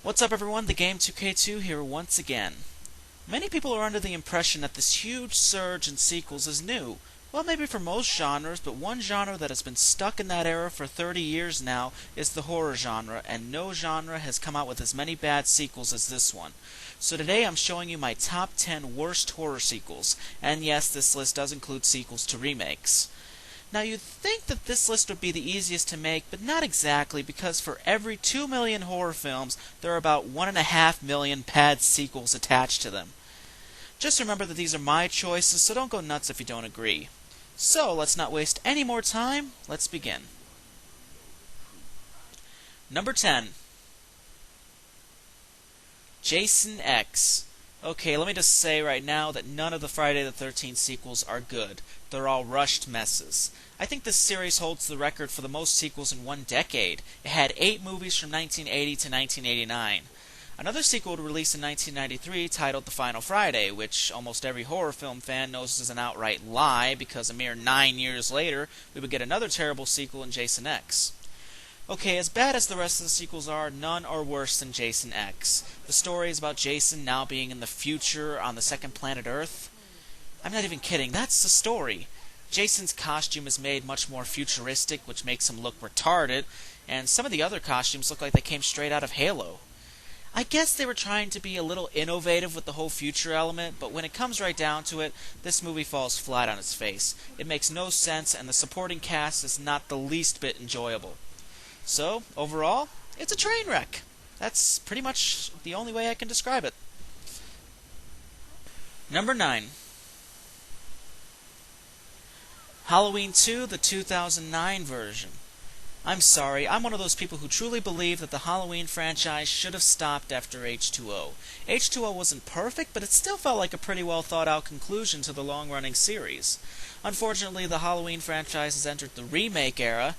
What's up everyone, the Game 2K2 here once again. Many people are under the impression that this huge surge in sequels is new. Well, maybe for most genres, but one genre that has been stuck in that era for 30 years now is the horror genre, and no genre has come out with as many bad sequels as this one. So today I'm showing you my top 10 worst horror sequels, and yes, this list does include sequels to remakes. Now you'd think that this list would be the easiest to make, but not exactly, because for every 2 million horror films, there are about 1.5 million bad sequels attached to them. Just remember that these are my choices, so don't go nuts if you don't agree. So, let's not waste any more time, let's begin. Number 10. Jason X. Okay, let me just say right now that none of the Friday the 13th sequels are good. They're all rushed messes. I think this series holds the record for the most sequels in one decade. It had 8 movies from 1980 to 1989. Another sequel released in 1993 titled The Final Friday, which almost every horror film fan knows is an outright lie because a mere 9 years later we would get another terrible sequel in Jason X. Okay, as bad as the rest of the sequels are, none are worse than Jason X. The story is about Jason now being in the future on the second planet Earth. I'm not even kidding, that's the story. Jason's costume is made much more futuristic, which makes him look retarded, and some of the other costumes look like they came straight out of Halo. I guess they were trying to be a little innovative with the whole future element, but when it comes right down to it, this movie falls flat on its face. It makes no sense, and the supporting cast is not the least bit enjoyable. So, overall, it's a train wreck. That's pretty much the only way I can describe it. Number 9. Halloween 2, the 2009 version. I'm sorry, I'm one of those people who truly believe that the Halloween franchise should have stopped after H2O. H2O wasn't perfect, but it still felt like a pretty well thought out conclusion to the long-running series. Unfortunately, the Halloween franchise has entered the remake era.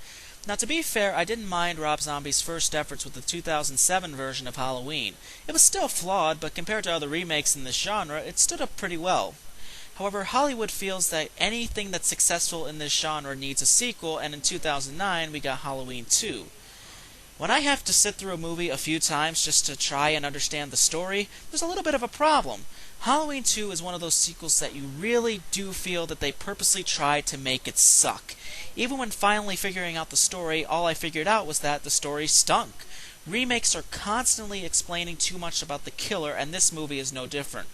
Now, to be fair, I didn't mind Rob Zombie's first efforts with the 2007 version of Halloween. It was still flawed, but compared to other remakes in this genre, it stood up pretty well. However, Hollywood feels that anything that's successful in this genre needs a sequel, and in 2009 we got Halloween 2. When I have to sit through a movie a few times just to try and understand the story, there's a little bit of a problem. Halloween 2 is one of those sequels that you really do feel that they purposely tried to make it suck. Even when finally figuring out the story, all I figured out was that the story stunk. Remakes are constantly explaining too much about the killer, and this movie is no different.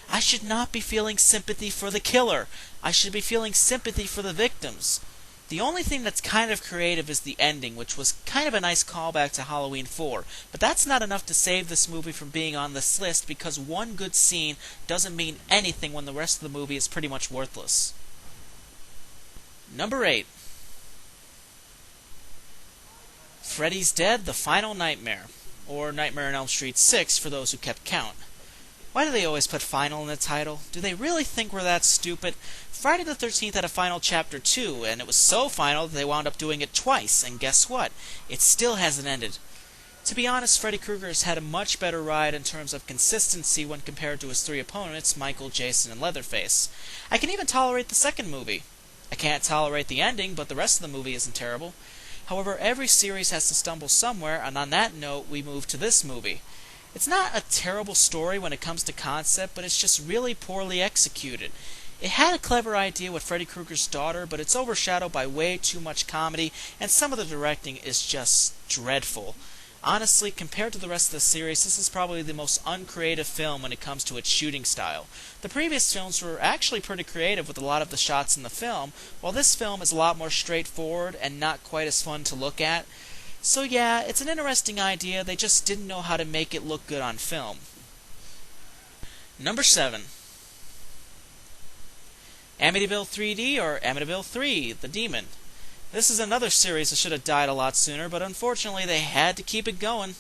I should not be feeling sympathy for the killer. I should be feeling sympathy for the victims. The only thing that's kind of creative is the ending, which was kind of a nice callback to Halloween 4. But that's not enough to save this movie from being on this list, because one good scene doesn't mean anything when the rest of the movie is pretty much worthless. Number 8. Freddy's Dead, The Final Nightmare, or Nightmare on Elm Street 6 for those who kept count. Why do they always put final in the title? Do they really think we're that stupid? Friday the 13th had a final chapter 2, and it was so final that they wound up doing it twice, and guess what? It still hasn't ended. To be honest, Freddy Krueger has had a much better ride in terms of consistency when compared to his 3 opponents, Michael, Jason, and Leatherface. I can even tolerate the second movie. I can't tolerate the ending, but the rest of the movie isn't terrible. However, every series has to stumble somewhere, and on that note, we move to this movie. It's not a terrible story when it comes to concept, but it's just really poorly executed. It had a clever idea with Freddy Krueger's daughter, but it's overshadowed by way too much comedy, and some of the directing is just dreadful. Honestly, compared to the rest of the series, this is probably the most uncreative film when it comes to its shooting style. The previous films were actually pretty creative with a lot of the shots in the film, while this film is a lot more straightforward and not quite as fun to look at. So yeah, it's an interesting idea, they just didn't know how to make it look good on film. Number 7. Amityville 3D, or Amityville 3, The Demon. This is another series that should have died a lot sooner, but unfortunately they had to keep it going.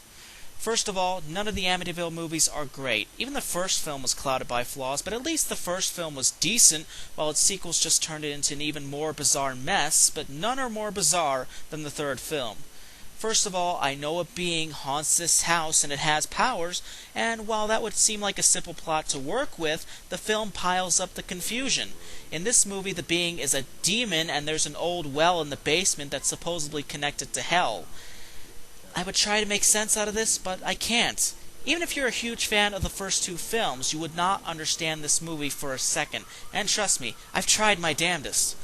First of all, none of the Amityville movies are great. Even the first film was clouded by flaws, but at least the first film was decent, while its sequels just turned it into an even more bizarre mess, but none are more bizarre than the third film. First of all, I know a being haunts this house and it has powers, and while that would seem like a simple plot to work with, the film piles up the confusion. In this movie, the being is a demon and there's an old well in the basement that's supposedly connected to hell. I would try to make sense out of this, but I can't. Even if you're a huge fan of the first two films, you would not understand this movie for a second, and trust me, I've tried my damnedest.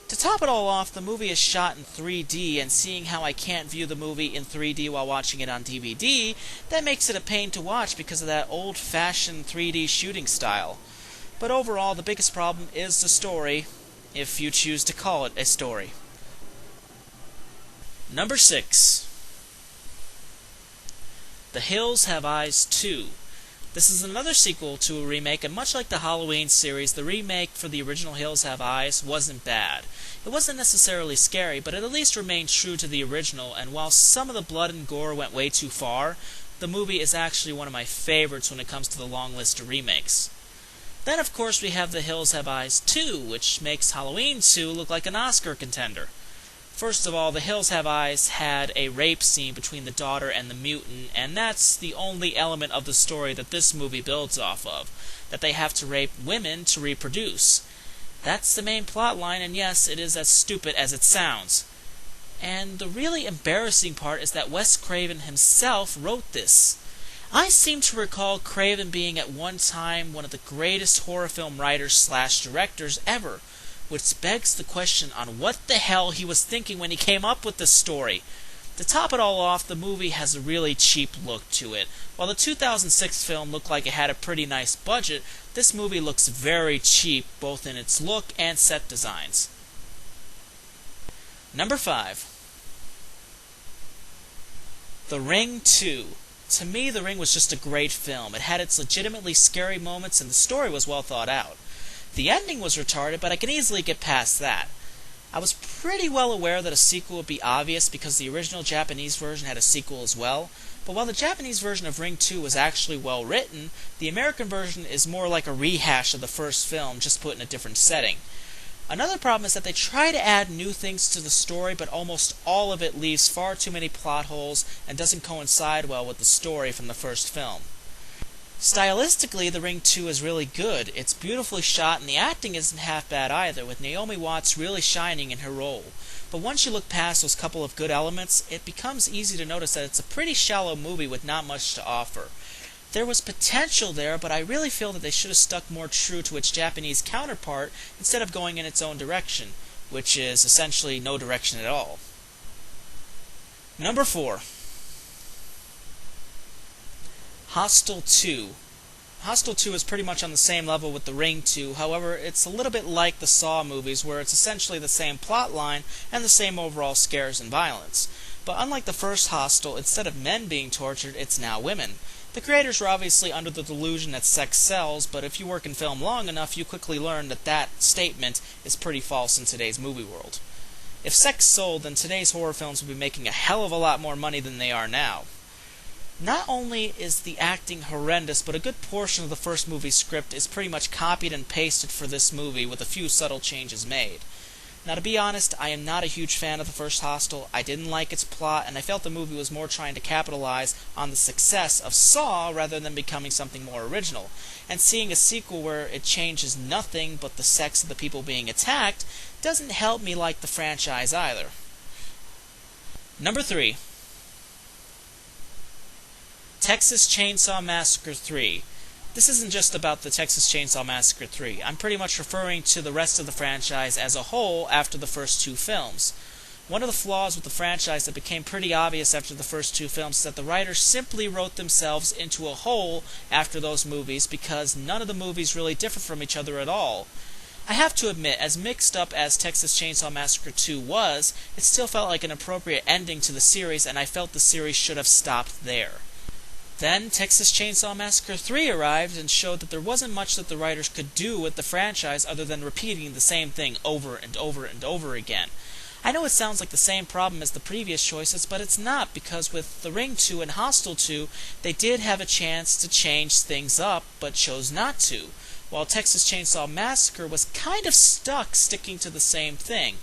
To top it all off, the movie is shot in 3D, and seeing how I can't view the movie in 3D while watching it on DVD, that makes it a pain to watch because of that old-fashioned 3D shooting style. But overall, the biggest problem is the story, if you choose to call it a story. Number 6. The Hills Have Eyes 2. This is another sequel to a remake, and much like the Halloween series, the remake for the original Hills Have Eyes wasn't bad. It wasn't necessarily scary, but it at least remained true to the original, and while some of the blood and gore went way too far, the movie is actually one of my favorites when it comes to the long list of remakes. Then, of course, we have The Hills Have Eyes 2, which makes Halloween 2 look like an Oscar contender. First of all, The Hills Have Eyes had a rape scene between the daughter and the mutant, and that's the only element of the story that this movie builds off of, that they have to rape women to reproduce. That's the main plot line, and yes, it is as stupid as it sounds. And the really embarrassing part is that Wes Craven himself wrote this. I seem to recall Craven being at one time one of the greatest horror film writers/directors ever, which begs the question on what the hell he was thinking when he came up with this story. To top it all off, the movie has a really cheap look to it. While the 2006 film looked like it had a pretty nice budget, this movie looks very cheap, both in its look and set designs. Number 5. The Ring 2. To me, The Ring was just a great film. It had its legitimately scary moments, and the story was well thought out. The ending was retarded, but I can easily get past that. I was pretty well aware that a sequel would be obvious because the original Japanese version had a sequel as well, but while the Japanese version of Ring 2 was actually well written, the American version is more like a rehash of the first film, just put in a different setting. Another problem is that they try to add new things to the story, but almost all of it leaves far too many plot holes and doesn't coincide well with the story from the first film. Stylistically, The Ring 2 is really good. It's beautifully shot, and the acting isn't half bad either, with Naomi Watts really shining in her role. But once you look past those couple of good elements, it becomes easy to notice that it's a pretty shallow movie with not much to offer. There was potential there, but I really feel that they should have stuck more true to its Japanese counterpart instead of going in its own direction, which is essentially no direction at all. Number 4. Hostel 2. Hostel 2 is pretty much on the same level with The Ring 2, however, it's a little bit like the Saw movies, where it's essentially the same plot line and the same overall scares and violence. But unlike the first Hostel, instead of men being tortured, it's now women. The creators were obviously under the delusion that sex sells, but if you work in film long enough, you quickly learn that that statement is pretty false in today's movie world. If sex sold, then today's horror films would be making a hell of a lot more money than they are now. Not only is the acting horrendous, but a good portion of the first movie's script is pretty much copied and pasted for this movie with a few subtle changes made. Now, to be honest, I am not a huge fan of the first Hostel. I didn't like its plot, and I felt the movie was more trying to capitalize on the success of Saw rather than becoming something more original. And seeing a sequel where it changes nothing but the sex of the people being attacked doesn't help me like the franchise either. Number 3. Texas Chainsaw Massacre 3. This isn't just about the Texas Chainsaw Massacre 3. I'm pretty much referring to the rest of the franchise as a whole after the first two films. One of the flaws with the franchise that became pretty obvious after the first two films is that the writers simply wrote themselves into a hole after those movies because none of the movies really differ from each other at all. I have to admit, as mixed up as Texas Chainsaw Massacre 2 was, it still felt like an appropriate ending to the series, and I felt the series should have stopped there. Then, Texas Chainsaw Massacre 3 arrived and showed that there wasn't much that the writers could do with the franchise other than repeating the same thing over and over and over again. I know it sounds like the same problem as the previous choices, but it's not, because with The Ring 2 and Hostel 2, they did have a chance to change things up, but chose not to, while Texas Chainsaw Massacre was kind of stuck sticking to the same thing.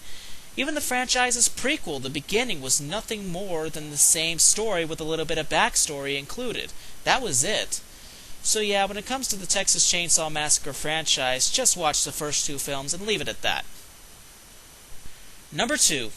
Even the franchise's prequel, The Beginning, was nothing more than the same story with a little bit of backstory included. That was it. So yeah, when it comes to the Texas Chainsaw Massacre franchise, just watch the first two films and leave it at that. Number 2.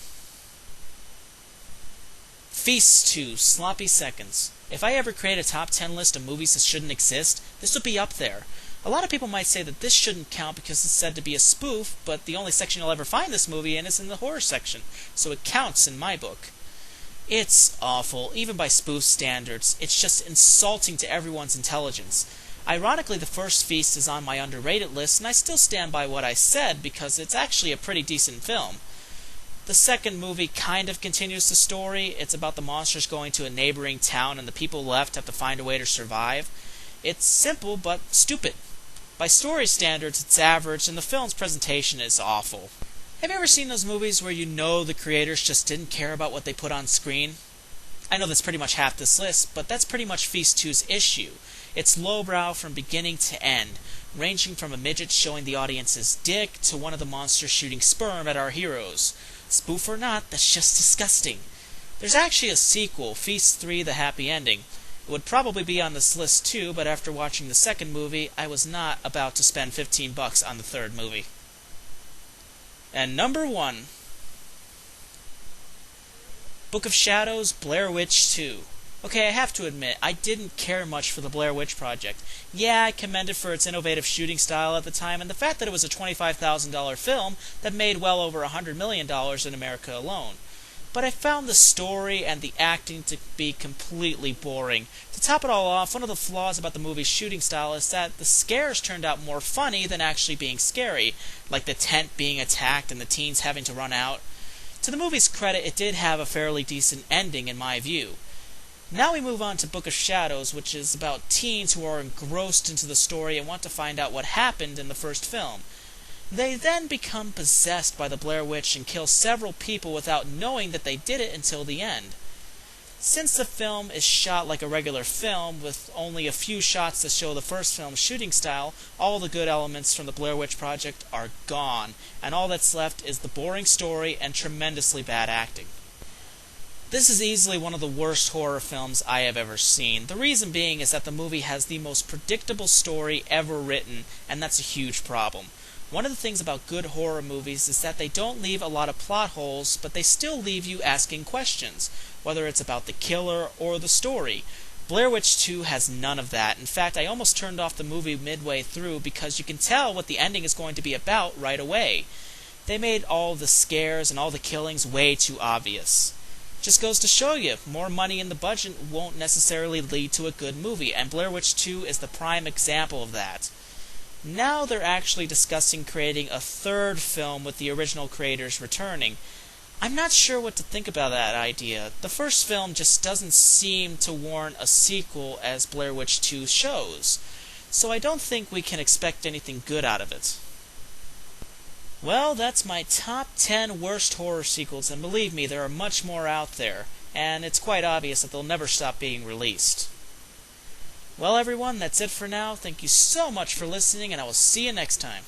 Feast 2, Sloppy Seconds. If I ever create a top 10 list of movies that shouldn't exist, this would be up there. A lot of people might say that this shouldn't count because it's said to be a spoof, but the only section you'll ever find this movie in is in the horror section, so it counts in my book. It's awful, even by spoof standards. It's just insulting to everyone's intelligence. Ironically, the first Feast is on my underrated list, and I still stand by what I said because it's actually a pretty decent film. The second movie kind of continues the story. It's about the monsters going to a neighboring town and the people left have to find a way to survive. It's simple but stupid. By story standards, it's average, and the film's presentation is awful. Have you ever seen those movies where you know the creators just didn't care about what they put on screen? I know that's pretty much half this list, but that's pretty much Feast 2's issue. It's lowbrow from beginning to end, ranging from a midget showing the audience's dick to one of the monsters shooting sperm at our heroes. Spoof or not, that's just disgusting. There's actually a sequel, Feast 3: The Happy Ending. It would probably be on this list too, but after watching the second movie, I was not about to spend $15 on the third movie. And number 1, Book of Shadows, Blair Witch 2. Okay, I have to admit, I didn't care much for the Blair Witch Project. Yeah, I commend it for its innovative shooting style at the time, and the fact that it was a $25,000 film that made well over $100 million in America alone. But I found the story and the acting to be completely boring. To top it all off, one of the flaws about the movie's shooting style is that the scares turned out more funny than actually being scary, like the tent being attacked and the teens having to run out. To the movie's credit, it did have a fairly decent ending in my view. Now we move on to Book of Shadows, which is about teens who are engrossed into the story and want to find out what happened in the first film. They then become possessed by the Blair Witch and kill several people without knowing that they did it until the end. Since the film is shot like a regular film, with only a few shots that show the first film's shooting style, all the good elements from the Blair Witch Project are gone, and all that's left is the boring story and tremendously bad acting. This is easily one of the worst horror films I have ever seen. The reason being is that the movie has the most predictable story ever written, and that's a huge problem. One of the things about good horror movies is that they don't leave a lot of plot holes, but they still leave you asking questions, whether it's about the killer or the story. Blair Witch 2 has none of that. In fact, I almost turned off the movie midway through because you can tell what the ending is going to be about right away. They made all the scares and all the killings way too obvious. Just goes to show you, more money in the budget won't necessarily lead to a good movie, and Blair Witch 2 is the prime example of that. Now they're actually discussing creating a third film with the original creators returning. I'm not sure what to think about that idea. The first film just doesn't seem to warrant a sequel as Blair Witch 2 shows, so I don't think we can expect anything good out of it. Well, that's my top 10 worst horror sequels, and believe me, there are much more out there, and it's quite obvious that they'll never stop being released. Well, everyone, that's it for now. Thank you so much for listening, and I will see you next time.